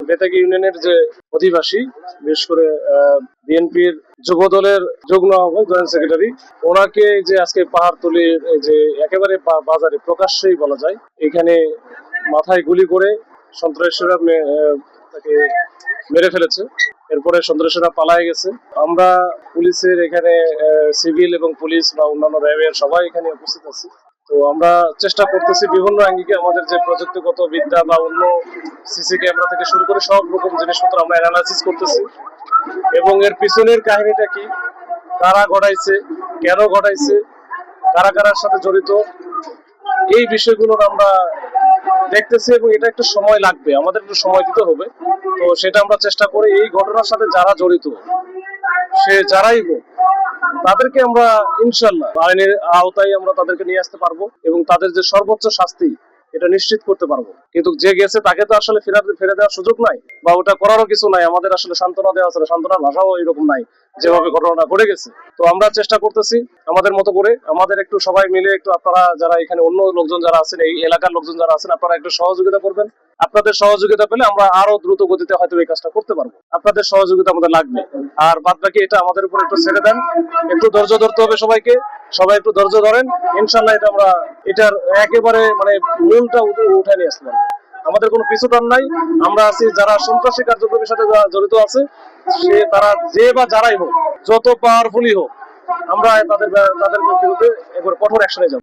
বেতাগী ইউনিয়নের যে অধিবাসী, বিশেষ করে বিএনপির যুব দলের যুগ্ম আহ্বায়ক জয়েন্ট সেক্রেটারি, ওনাকে যে আজকে পাহাড়তলীর যে একেবারে বাজারে প্রকাশ্যেই বলা যায় এখানে মাথায় গুলি করে সন্ত্রাসীরা তাকে মেরে ফেলেছে। এরপরে সন্ত্রাসীরা পালায় গেছে। আমরা পুলিশের এখানে সিভিল এবং পুলিশ বা অন্যান্য র্যাবের সবাই এখানে উপস্থিত আছি। তো আমরা চেষ্টা করতেছি বিভিন্ন আঙ্গিকে আমাদের যে প্রযুক্তিগত বিদ্যা বা অন্য সিসি ক্যামেরা থেকে শুরু করে সব রকম জিনিসপত্র আমরা অ্যানালাইসিস করতেছি এবং এর পিছনের কাহিনীটা কি, কারা ঘটাইছে, কেন ঘটাইছে, কারা কারার সাথে জড়িত, এই বিষয়গুলোর আমরা দেখতেছি এবং এটা একটু সময় লাগবে, আমাদের একটু সময় দিতে হবে। তো সেটা আমরা চেষ্টা করি এই ঘটনার সাথে যারা জড়িত সে যারাই হোক তাদেরকে আমরা ইনশাল্লাহ আইনের আওতায় আমরা তাদেরকে নিয়ে আসতে পারবো এবং তাদের যে সর্বোচ্চ শাস্তি এটা নিশ্চিত করতে পারবো। কিন্তু যে গেছে তাকে তো আসলে ফিরে দেওয়ার সুযোগ নাই বা ওটা করারও কিছু নাই। আমাদের আসলে সান্ত্বনা দেওয়া আছে, সান্ত্বনার ভাষাও এরকম নাই যেভাবে ঘটনাটা ঘটে গেছে। তো আমরা চেষ্টা করতেছি আমাদের মতো করে, আমাদের একটু সবাই মিলে একটু, আপনারা যারা এখানে অন্য লোকজন যারা আছেন, এই এলাকার লোকজন যারা আছেন, আপনারা একটু সহযোগিতা করবেন। আপনাদের সহযোগিতা পেলে আমরা আরো দ্রুত গতিতে হয়তো এই কাজটা করতে পারবো। আপনাদের সহযোগিতা আমাদের লাগবে। আর বাদ বাকি এটা আমাদের উপর একটু ছেড়ে দেন, একটু ধৈর্য ধরতে হবে সবাইকে। সবাই একটু ধৈর্য ধরেন, ইনশাল্লাহ এটা আমরা এটার একেবারে মানে মূলটা উঠে নিয়ে আসতে পারবো। আমাদের কোনো পিছুটান নাই। আমরা আছি যারা সন্ত্রাসী কার্যক্রমের সাথে জড়িত আছে, সে তারা যে বা যারাই হোক, যত পাওয়ারফুলি হোক, আমরা তাদের বিরুদ্ধে একবার কঠোর অ্যাকশনে যাব।